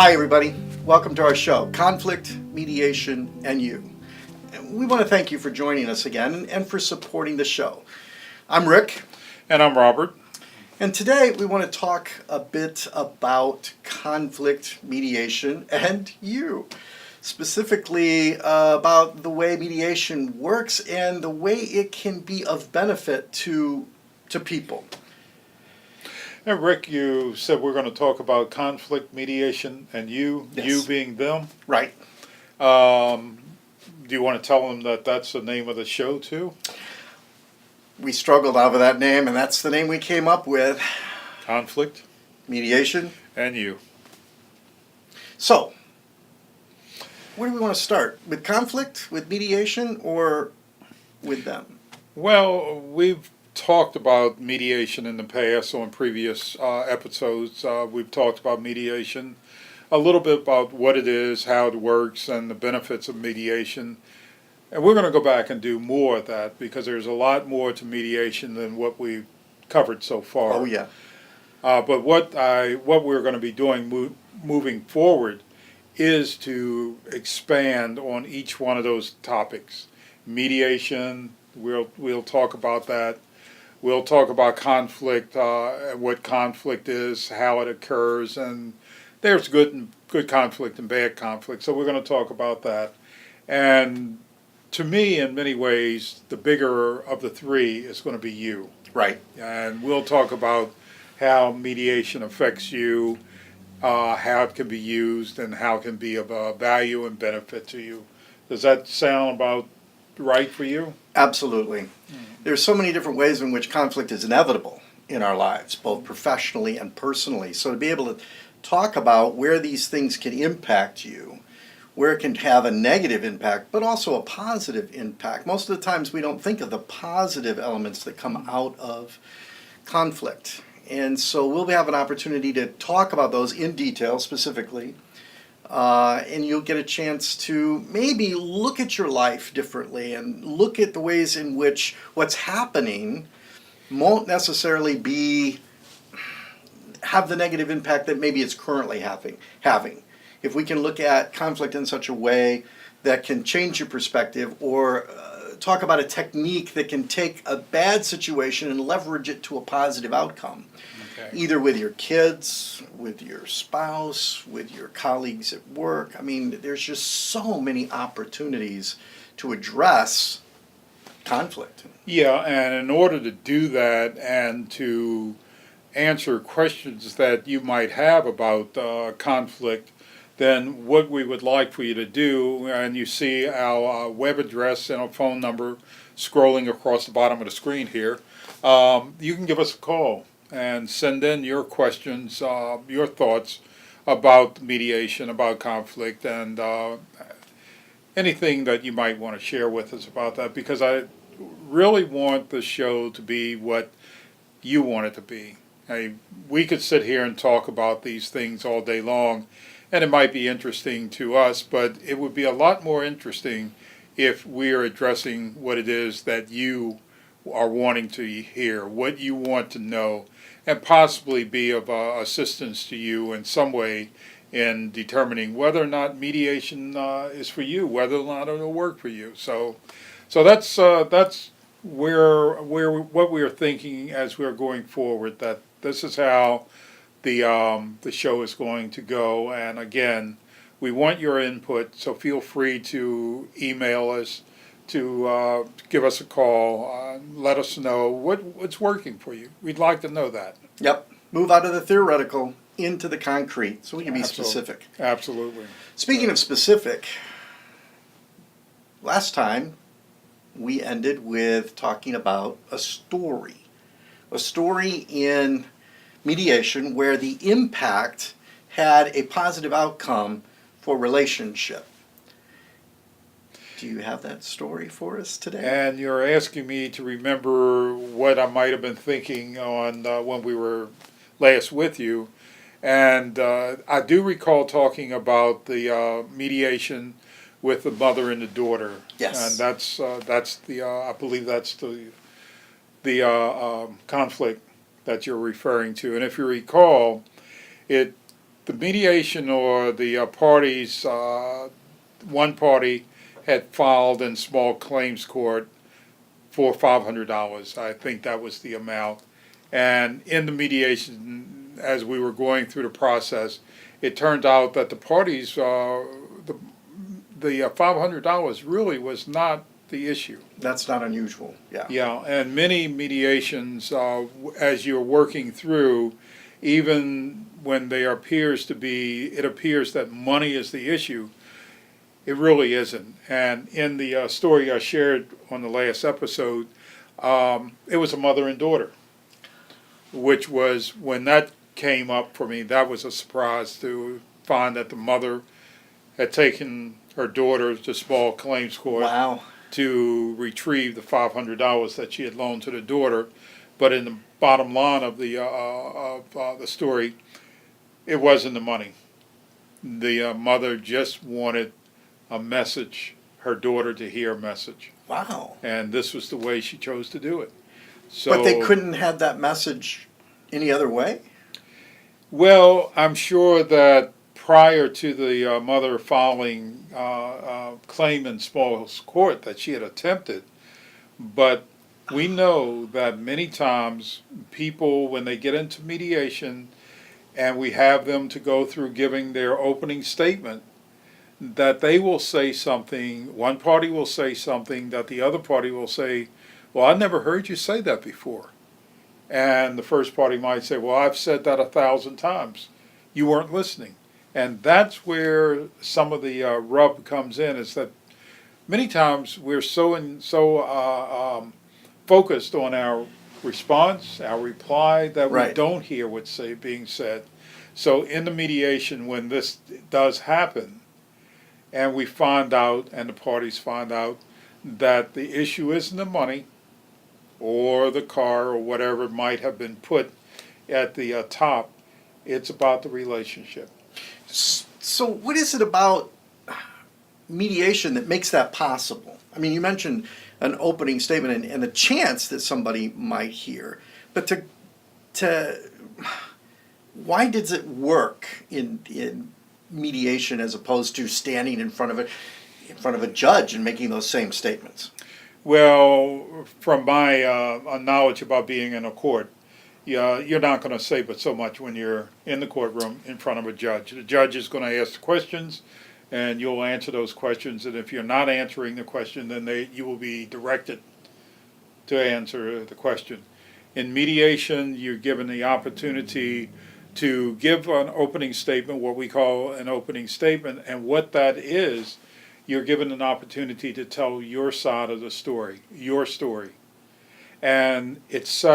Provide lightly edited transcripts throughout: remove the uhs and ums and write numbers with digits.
Hi, everybody. Welcome to our show, Conflict, Mediation, and You. We want to thank you for joining us again and for supporting the show. I'm Rick. And I'm Robert. And today we want to talk a bit about conflict, mediation, and you. Specifically about the way mediation works and the way it can be of benefit to people. And Rick, you said we're going to talk about conflict, mediation, and you Yes. being them. Right. Do you want to tell them that that's the name of the show too? We struggled over that name, and that's the name we came up with. Conflict, Mediation. and you. So, where do we want to start? With conflict, with mediation, or with them? Well, we've talked about mediation in the past on previous episodes. We've talked about mediation, a little bit about what it is, how it works, and the benefits of mediation. And we're going to go back and do more of that because there's a lot more to mediation than what we've covered so far. Oh, yeah. But what we're going to be doing moving forward is to expand on each one of those topics. Mediation, we'll talk about that. We'll talk about conflict, what conflict is, how it occurs, and there's good conflict and bad conflict. So we're going to talk about that. And to me, in many ways, the bigger of the three is going to be you. Right. And we'll talk about how mediation affects you, how it can be used, and how it can be of value and benefit to you. Does that sound about right for you? Absolutely. There's so many different ways in which conflict is inevitable in our lives, both professionally and personally. So to be able to talk about where these things can impact you, where it can have a negative impact, but also a positive impact. Most of the times we don't think of the positive elements that come out of conflict. And so we'll have an opportunity to talk about those in detail specifically. And you'll get a chance to maybe look at your life differently and look at the ways in which what's happening won't necessarily have the negative impact that maybe it's currently having. If we can look at conflict in such a way that can change your perspective, or talk about a technique that can take a bad situation and leverage it to a positive outcome. Okay. Either with your kids, with your spouse, with your colleagues at work. I mean, there's just so many opportunities to address conflict. Yeah, and in order to do that and to answer questions that you might have about conflict, then what we would like for you to do, and you see our web address and our phone number scrolling across the bottom of the screen here, you can give us a call and send in your questions, your thoughts about mediation, about conflict, and anything that you might want to share with us about that, because I really want the show to be what you want it to be. We could sit here and talk about these things all day long, and it might be interesting to us, but it would be a lot more interesting if we're addressing what it is that you are wanting to hear, what you want to know, and possibly be of assistance to you in some way in determining whether or not mediation is for you, whether or not it'll work for you. So that's where what we're thinking as we're going forward. That this is how the show is going to go. And again, we want your input, so feel free to email us, to give us a call, let us know what's working for you. We'd like to know that. Yep. Move out of the theoretical into the concrete so we can be specific. Absolutely. Speaking of specific, last time we ended with talking about a story in mediation where the impact had a positive outcome for relationship. Do you have that story for us today? And you're asking me to remember what I might have been thinking on when we were last with you. And I do recall talking about the mediation with the mother and the daughter. Yes. And that's the I believe that's the conflict that you're referring to. And if you recall, the mediation or the parties, one party had filed in small claims court for $500. I think that was the amount. And in the mediation, as we were going through the process, it turned out that the parties, the $500 really was not the issue. That's not unusual, yeah. Yeah, and many mediations, as you're working through, even when there appears to be, it appears that money is the issue, it really isn't. And in the story I shared on the last episode, it was a mother and daughter, which was, when that came up for me, that was a surprise to find that the mother had taken her daughter to small claims court. Wow. To retrieve the $500 that she had loaned to the daughter, but in the bottom line of the story, it wasn't the money. The mother just wanted a message, her daughter to hear a message. Wow. And this was the way she chose to do it. So, But they couldn't have that message any other way? well, I'm sure that prior to the mother filing claim in small court that she had attempted, but we know that many times people, when they get into mediation and we have them to go through giving their opening statement, that they will say something, one party will say something that the other party will say, well, I never heard you say that before. And the first party might say, well, I've said that 1,000 times. You weren't listening. And that's where some of the rub comes in, is that many times we're so focused on our response, our reply, that we Right. don't hear what's being said. So in the mediation, when this does happen, and we find out, and the parties find out, that the issue isn't the money or the car or whatever might have been put at the top, it's about the relationship. So what is it about mediation that makes that possible? I mean, you mentioned an opening statement and the chance that somebody might hear, but to why does it work in mediation as opposed to standing in front of a judge and making those same statements? Well, from my knowledge about being in a court, you're not going to say but so much when you're in the courtroom in front of a judge. The judge is going to ask the questions, and you'll answer those questions. And if you're not answering the question, then you will be directed to answer the question. In mediation, you're given the opportunity to give an opening statement, what we call an opening statement, and what that is, you're given an opportunity to tell your side of the story, your story. And it's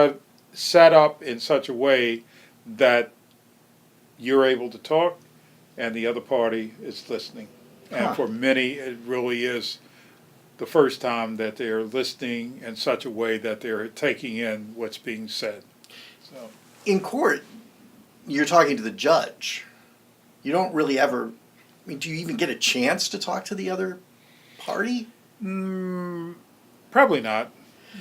set up in such a way that you're able to talk and the other party is listening. And for many, it really is the first time that they're listening in such a way that they're taking in what's being said. So, In court, you're talking to the judge. You don't really ever, I mean, do you even get a chance to talk to the other party? probably not.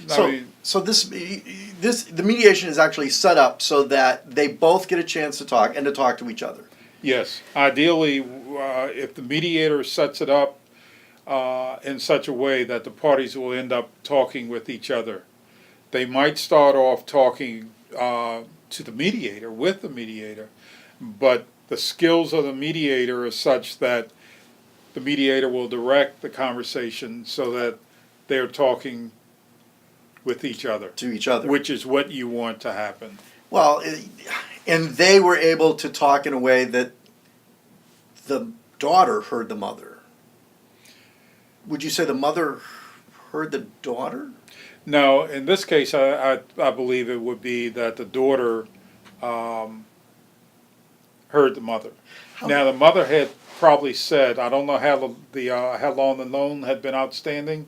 So the mediation is actually set up so that they both get a chance to talk and to talk to each other. Yes, ideally, if the mediator sets it up in such a way that the parties will end up talking with each other. They might start off talking to the mediator, with the mediator, but the skills of the mediator are such that the mediator will direct the conversation so that they're talking with each other. To each other. Which is what you want to happen. Well, and they were able to talk in a way that the daughter heard the mother. Would you say the mother heard the daughter? No, in this case, I believe it would be that the daughter heard the mother. Now, the mother had probably said, I don't know how long the loan had been outstanding,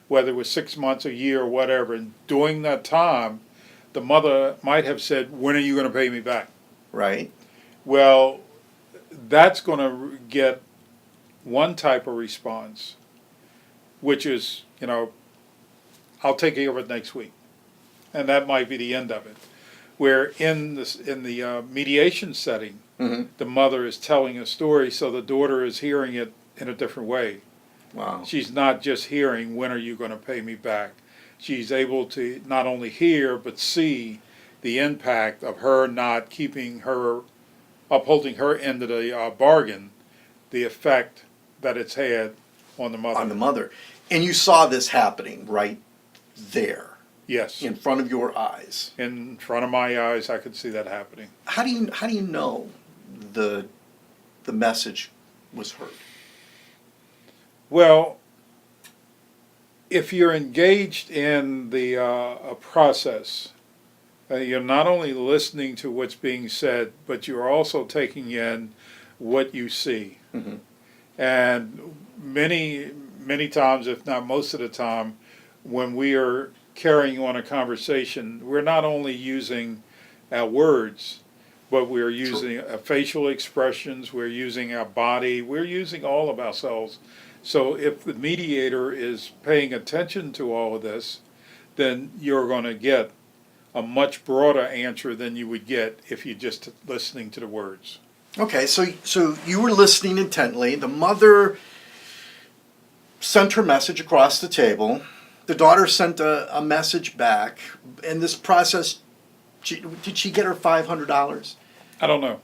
whether it was 6 months, a year, or whatever. And during that time, the mother might have said, when are you going to pay me back? Right. Well, that's going to get one type of response, which is, I'll take care of it next week. And that might be the end of it. where in the mediation setting, the mother is telling a story, so the daughter is hearing it in a different way. Wow. She's not just hearing, when are you going to pay me back? She's able to not only hear, but see the impact of her not upholding her end of the bargain, the effect that it's had on the mother. On the mother. And you saw this happening right there Yes. in front of your eyes. In front of my eyes, I could see that happening. How do you know the message was heard? Well, if you're engaged in the a process, you're not only listening to what's being said, but you're also taking in what you see. Mhm. And many times, if not most of the time, when we are carrying on a conversation, we're not only using our words, but we're using facial expressions, we're using our body, we're using all of ourselves. So if the mediator is paying attention to all of this, then you're going to get a much broader answer than you would get if you're just listening to the words. Okay, so you were listening intently. The mother sent her message across the table. The daughter sent a message back. In this process, did she get her $500? I don't know.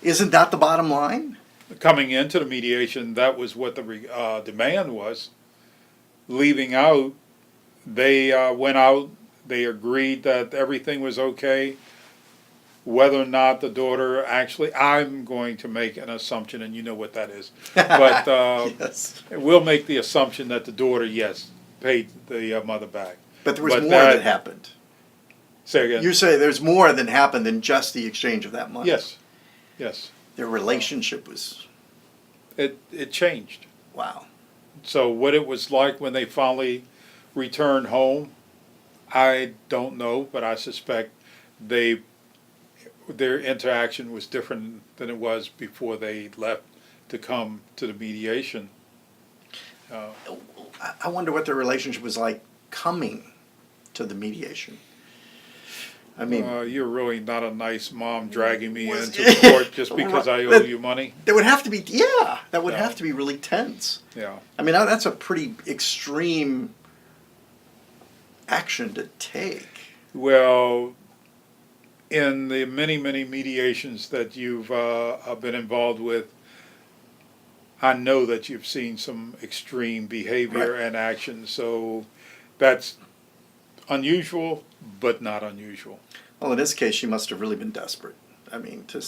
Isn't that the bottom line? Coming into the mediation, that was what the demand was. Leaving out, they went out, they agreed that everything was okay. Whether or not the daughter actually, I'm going to make an assumption, and you know what that is. But Yes. we'll make the assumption that the daughter, yes, paid the mother back. But there was more that happened. Say again. You say there's more than happened than just the exchange of that money. Yes, yes. Their relationship was, It changed. wow. So what it was like when they finally returned home, I don't know, but I suspect their interaction was different than it was before they left to come to the mediation. I wonder what their relationship was like coming to the mediation. I mean, You're really not a nice mom dragging me Was- into court just because I owe you money. there would have to be, that would Yeah. have to be really tense. Yeah. I mean, that's a pretty extreme action to take. Well, in the many mediations that you've been involved with, I know that you've seen some extreme behavior Right. and action, so that's unusual, but not unusual. Well, in this case, she must have really been desperate. I mean, to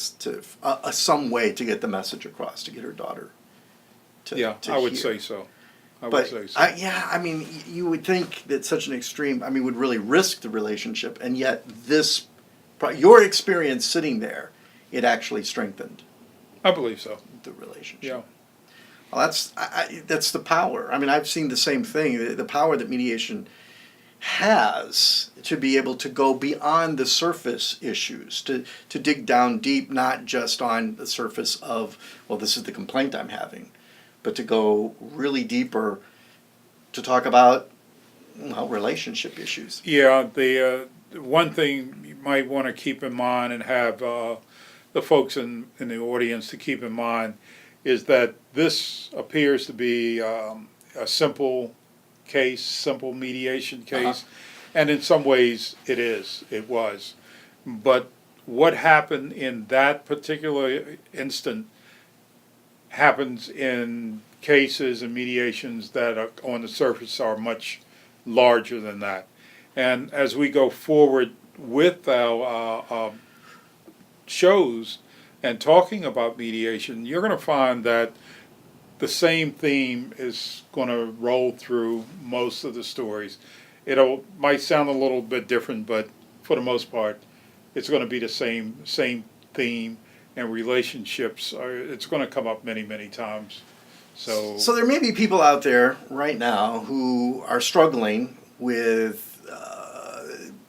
some way to get the message across, to get her daughter to Yeah, to I would hear. say so. I would But say so. I mean, you would think that such an extreme, I mean, would really risk the relationship, and yet your experience sitting there, it actually strengthened I believe so. the relationship. Yeah. Well, that's the power. I mean, I've seen the same thing. The power that mediation has to be able to go beyond the surface issues, to dig down deep, not just on the surface of, well, this is the complaint I'm having, but to go really deeper to talk about, well, relationship issues. Yeah, the one thing you might want to keep in mind and have the folks in the audience to keep in mind is that this appears to be a simple case, simple mediation case, and in some ways it was. But what happened in that particular instant happens in cases and mediations that are, on the surface are much larger than that. And as we go forward with our shows and talking about mediation, you're going to find that the same theme is going to roll through most of the stories. Might sound a little bit different, but for the most part, it's going to be the same theme, and relationships it's going to come up many times. So there may be people out there right now who are struggling with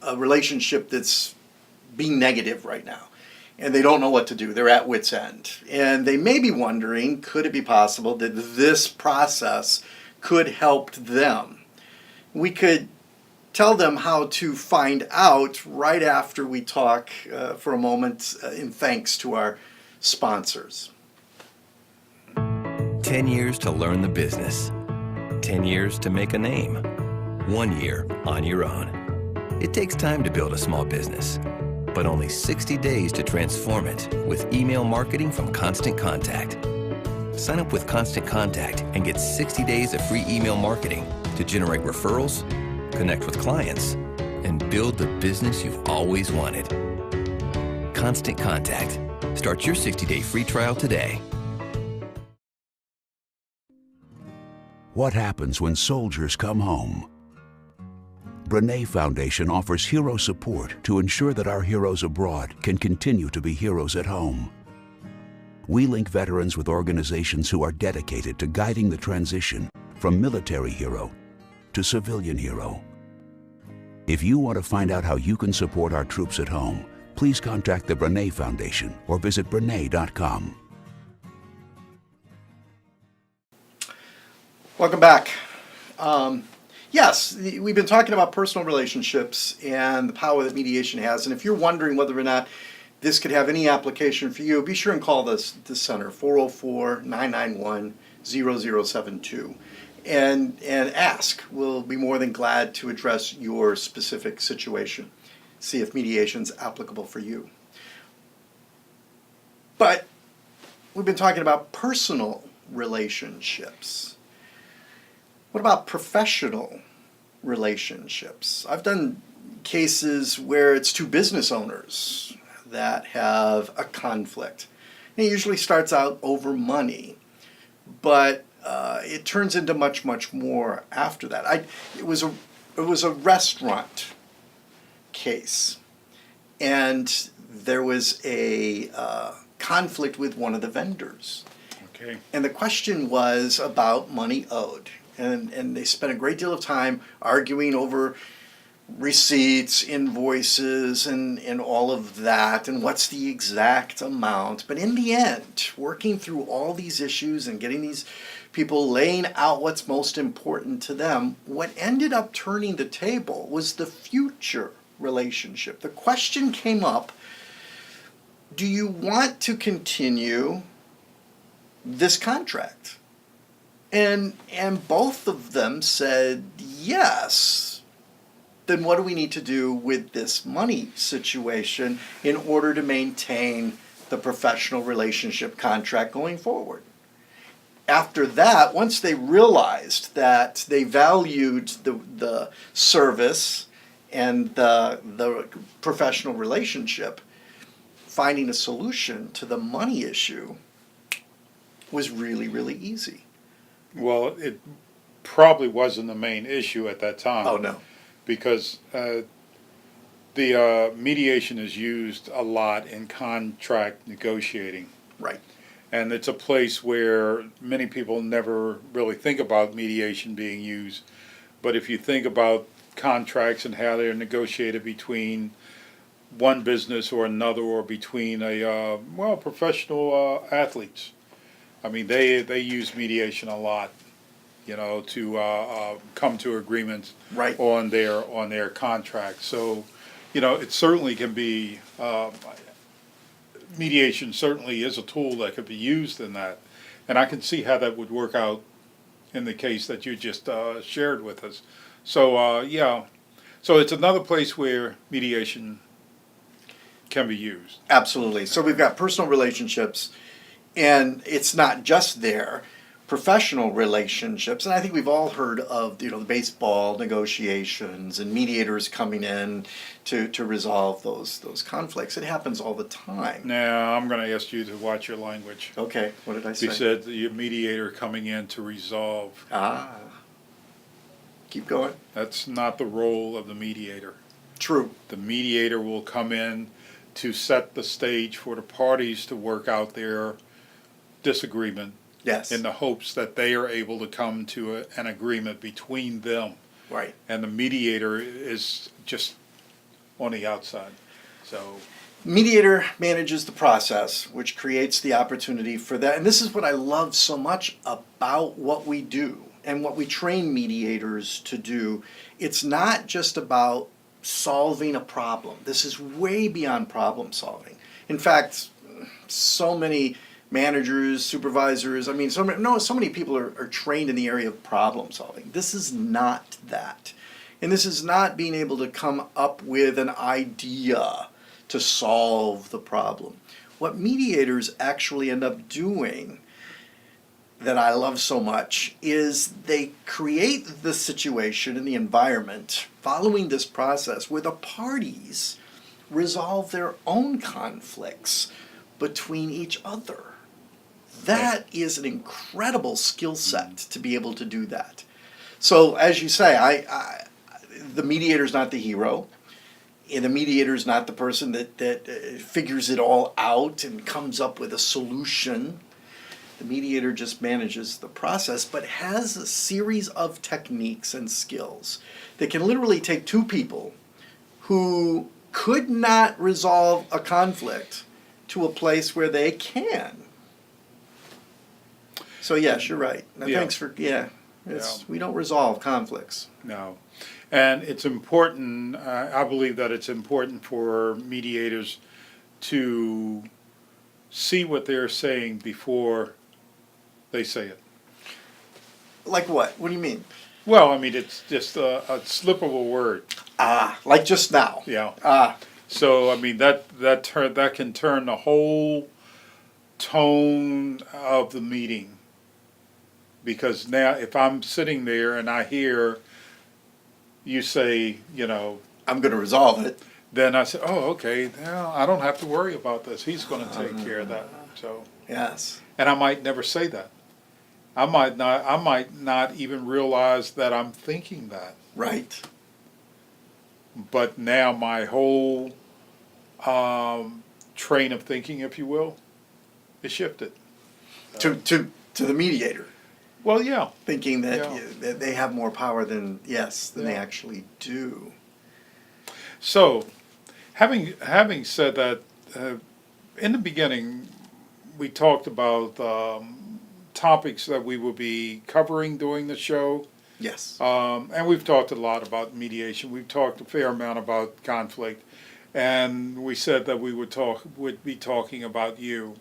a relationship that's being negative right now, and they don't know what to do. They're at wit's end, and they may be wondering, could it be possible that this process could help them? We could tell them how to find out right after we talk for a moment in thanks to our sponsors. 10 years to learn the business. 10 years to make a name. 1 year on your own. It takes time to build a small business, but only 60 days to transform it with email marketing from Constant Contact. Sign up with Constant Contact and get 60 days of free email marketing to generate referrals, connect with clients, and build the business you've always wanted. Constant Contact. Start your 60-day free trial today. What happens when soldiers come home? Brene Foundation offers hero support to ensure that our heroes abroad can continue to be heroes at home. We link veterans with organizations who are dedicated to guiding the transition from military hero to civilian hero. If you want to find out how you can support our troops at home, please contact the Brene Foundation or visit brene.com. Welcome back. Yes, we've been talking about personal relationships and the power that mediation has. And if you're wondering whether or not this could have any application for you, be sure and call this center, 404-991-0072, and ask. We'll be more than glad to address your specific situation, see if mediation's applicable for you. But we've been talking about personal relationships. What about professional relationships? I've done cases where it's two business owners that have a conflict. And it usually starts out over money, but it turns into much, much more after that. It was a restaurant case, and there was a conflict with one of the vendors. Okay. And the question was about money owed. And they spent a great deal of time arguing over receipts, invoices, and all of that, and what's the exact amount. But in the end, working through all these issues and getting these people laying out what's most important to them, what ended up turning the table was the future relationship. The question came up, do you want to continue this contract? And both of them said yes. Then what do we need to do with this money situation in order to maintain the professional relationship contract going forward? After that, once they realized that they valued the service and the professional relationship, finding a solution to the money issue was really, really easy. Well, it probably wasn't the main issue at that time. Oh, no. Because the mediation is used a lot in contract negotiating. Right. And it's a place where many people never really think about mediation being used. But if you think about contracts and how they're negotiated between one business or another, or between professional athletes, I mean, they use mediation a lot, to come to agreements Right. on their contract. So, it certainly can be, mediation certainly is a tool that could be used in that. And I can see how that would work out in the case that you just shared with us. So, so it's another place where mediation can be used. Absolutely. So we've got personal relationships, and it's not just there. Professional relationships, and I think we've all heard of the baseball negotiations and mediators coming in to resolve those conflicts. It happens all the time. Now, I'm going to ask you to watch your language. Okay, what did I say? You said the mediator coming in to resolve. Keep going. That's not the role of the mediator. True. The mediator will come in to set the stage for the parties to work out their disagreement. Yes. In the hopes that they are able to come to an agreement between them. Right. And the mediator is just on the outside. So Mediator manages the process, which creates the opportunity for that. And this is what I love so much about what we do and what we train mediators to do, it's not just about solving a problem. This is way beyond problem solving. In fact, so many managers, supervisors, I mean, so many people are trained in the area of problem solving. This is not that. And this is not being able to come up with an idea to solve the problem. What mediators actually end up doing that I love so much is they create the situation and the environment following this process where the parties resolve their own conflicts between each other. That is an incredible skill set to be able to do that. So as you say, the mediator's not the hero. And the mediator's not the person that figures it all out and comes up with a solution. The mediator just manages the process, but has a series of techniques and skills that can literally take two people who could not resolve a conflict to a place where they can. So yes, you're right. Now, Yeah. thanks for, we don't resolve conflicts. No. And it's important, I believe that it's important for mediators to see what they're saying before they say it. Like what? What do you mean? Well, I mean, it's just a slip of a word. Like just now. Yeah. So, I mean, that can turn the whole tone of the meeting. Because now, if I'm sitting there and I hear you say, I'm going to resolve it. then I say, oh, okay, now I don't have to worry about this. He's going to take care of that. So, Yes. and I might never say that. I might not even realize that I'm thinking that. Right. But now my whole train of thinking, if you will, is shifted. To the mediator, Well, yeah. thinking that, Yeah. that they have more power than they Yeah. actually do. So, having said that, in the beginning, we talked about topics that we will be covering during the show. Yes. And we've talked a lot about mediation. We've talked a fair amount about conflict, and we said that we would be talking about you.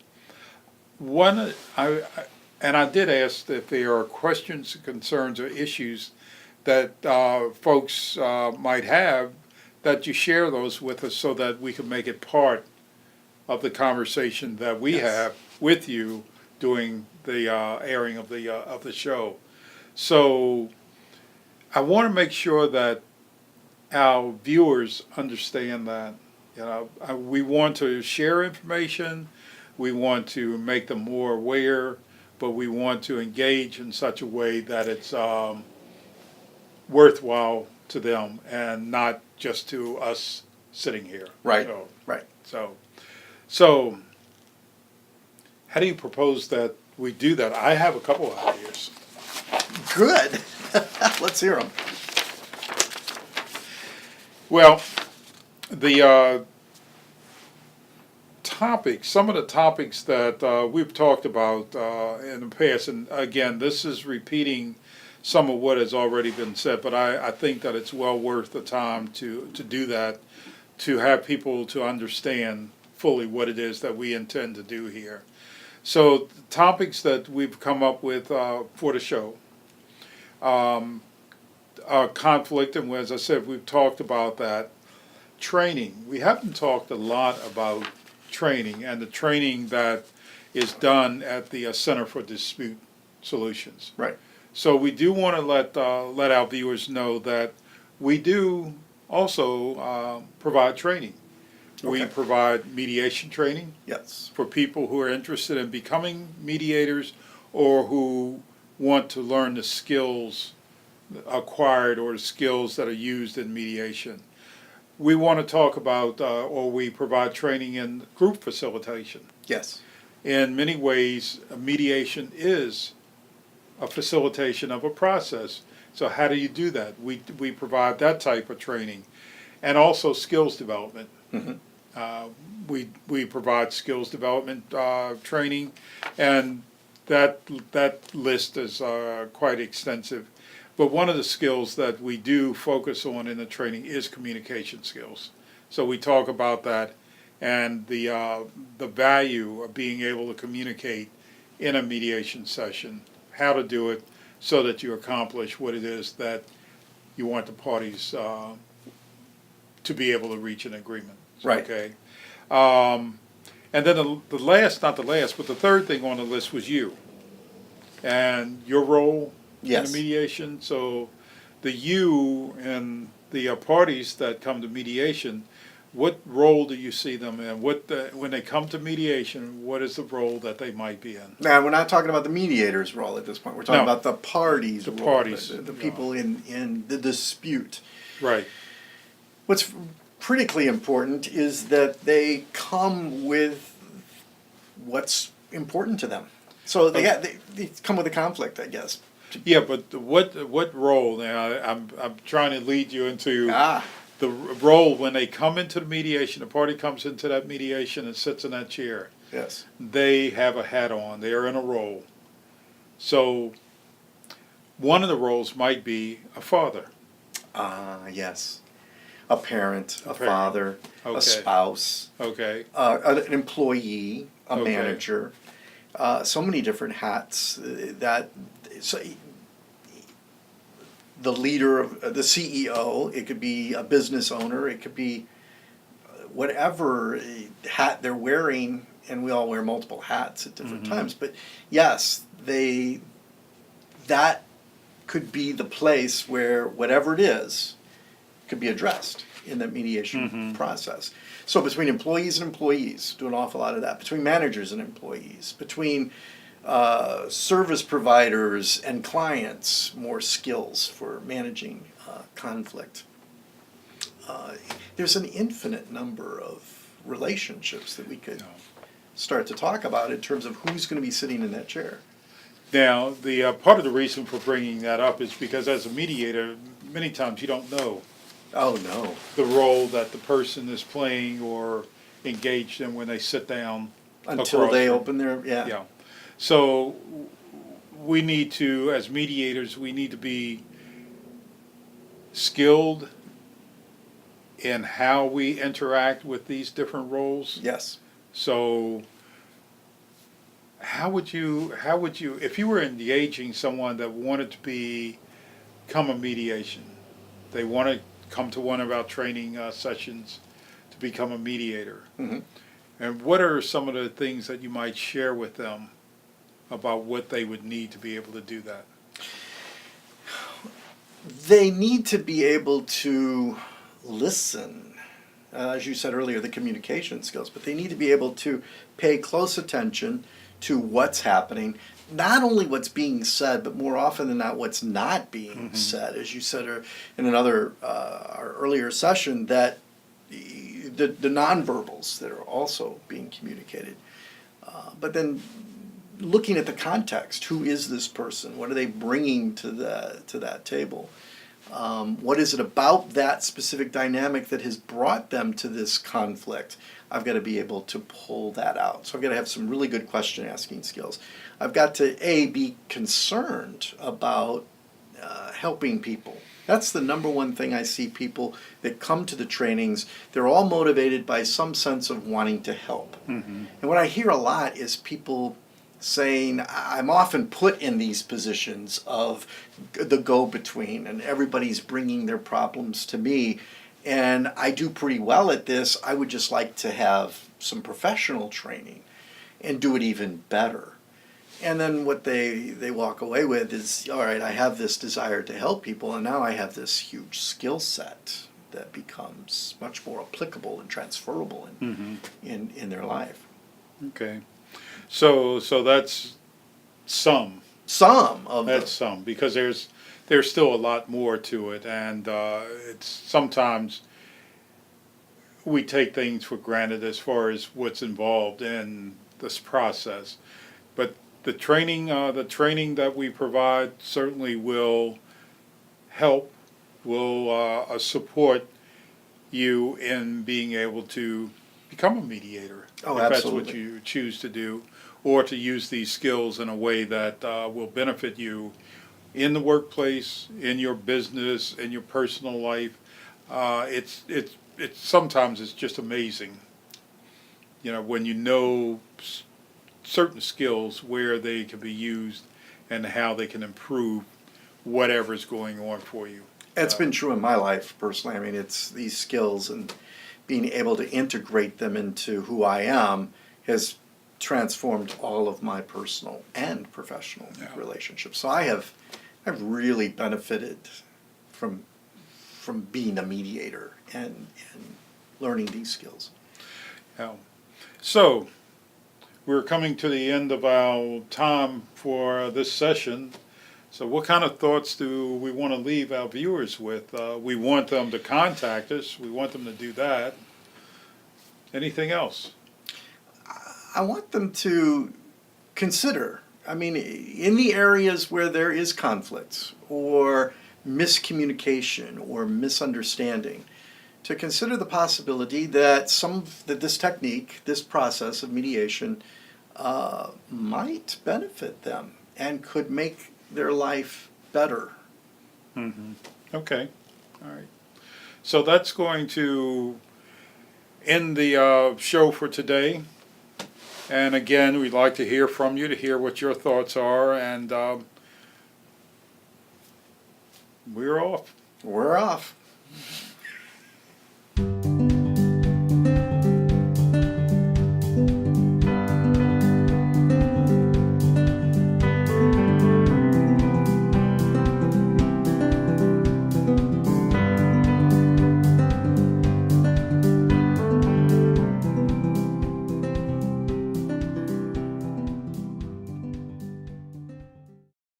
I did ask if there are questions, concerns, or issues that folks might have, that you share those with us so that we can make it part of the conversation that we Yes. have with you during the airing of the show. So I want to make sure that our viewers understand that we want to share information, we want to make them more aware, but we want to engage in such a way that it's worthwhile to them and not just to us sitting here. Right. So, Right. so how do you propose that we do that? I have a couple of ideas. Good. Let's hear them. Well, the some of the topics that we've talked about in the past, and again, this is repeating some of what has already been said, but I think that it's well worth the time to do that, to have people to understand fully what it is that we intend to do here. So the topics that we've come up with for the show, conflict, and as I said, we've talked about that. Training. We haven't talked a lot about training and the training that is done at the Center for Dispute Solutions. Right. So we do want to let our viewers know that we do also provide training. We Okay. provide mediation training Yes. for people who are interested in becoming mediators or who want to learn the skills acquired or the skills that are used in mediation. We want to talk about, or we provide training in group facilitation. Yes. In many ways, mediation is a facilitation of a process. So how do you do that? We provide that type of training, and also skills development. Mm-hmm. We provide skills development training, and that list is quite extensive. But one of the skills that we do focus on in the training is communication skills. So we talk about that and the value of being able to communicate in a mediation session, how to do it so that you accomplish what it is that you want the parties to be able to reach an agreement. Right. Okay. And then the last, not the last, but the third thing on the list was you and your role in Yes. the mediation. So the you and the parties that come to mediation, what role do you see them in? When they come to mediation, what is the role that they might be in? Now, we're not talking about the mediator's role at this point. We're talking No. about the parties' The role, parties, the people in the dispute. Right. What's critically important is that they come with what's important to them. So they come with a conflict, I guess. Yeah, but what role? Now I'm trying to lead you into the role when they come into the mediation. The party comes into that mediation and sits in that chair. Yes. They have a hat on. They are in a role. So one of the roles might be a father. Yes. A parent, a parent. father, Okay. a spouse, Okay. an employee, a Okay. manager. So many different hats so the leader of the CEO, it could be a business owner, it could be whatever hat they're wearing, and we all wear multiple hats at different times. But yes, that could be the place where whatever it is could be addressed in the mediation process. So between employees and employees, do an awful lot of that. Between managers and employees, between service providers and clients, more skills for managing conflict. There's an infinite number of relationships that we could start to talk about in terms of who's going to be sitting in that chair. Now, the part of the reason for bringing that up is because as a mediator, many times you don't know Oh, no. the role that the person is playing or engaged in when they sit down. Until across they from- open their, Yeah. So we need to, as mediators, we need to be skilled in how we interact with these different roles. Yes. So how would you, if you were engaging someone that wanted to become a mediation, they want to come to one of our training sessions to become a mediator. Mhm. And what are some of the things that you might share with them about what they would need to be able to do that? They need to be able to listen, as you said earlier, the communication skills, but they need to be able to pay close attention to what's happening, not only what's being said, but more often than not what's not being said. As you said in another our earlier session, that the nonverbals that are also being communicated. But then looking at the context, who is this person? What are they bringing to that table? What is it about that specific dynamic that has brought them to this conflict? I've got to be able to pull that out. So I've got to have some really good question asking skills. I've got to be concerned about helping people. That's the number one thing I see people that come to the trainings. They're all motivated by some sense of wanting to help. And what I hear a lot is people saying, I'm often put in these positions of the go-between, and everybody's bringing their problems to me, and I do pretty well at this. I would just like to have some professional training and do it even better. And then what they walk away with is, all right, I have this desire to help people, and now I have this huge skill set that becomes much more applicable and transferable in their life. Okay. So that's some. Some of That's some, because there's still a lot more to it, and it's sometimes we take things for granted as far as what's involved in this process. But the training that we provide certainly will help, will support you in being able to become a mediator, Oh, if that's what absolutely. you choose to do, or to use these skills in a way that will benefit you in the workplace, in your business, in your personal life. It's sometimes it's just amazing, when you know certain skills where they can be used and how they can improve whatever's going on for you. It's been true in my life personally. I mean, it's these skills and being able to integrate them into who I am has transformed all of my personal and professional relationships. So I've really benefited from being a mediator and learning these skills. Yeah. So we're coming to the end of our time for this session. So what kind of thoughts do we want to leave our viewers with? We want them to contact us. We want them to do that. Anything else? I want them to consider, I mean, in the areas where there is conflict or miscommunication or misunderstanding, to consider the possibility that that this technique, this process of mediation, might benefit them and could make their life better. Mm-hmm. Okay. All right. So that's going to end the show for today. And again, we'd like to hear from you, to hear what your thoughts are. And we're off. We're off.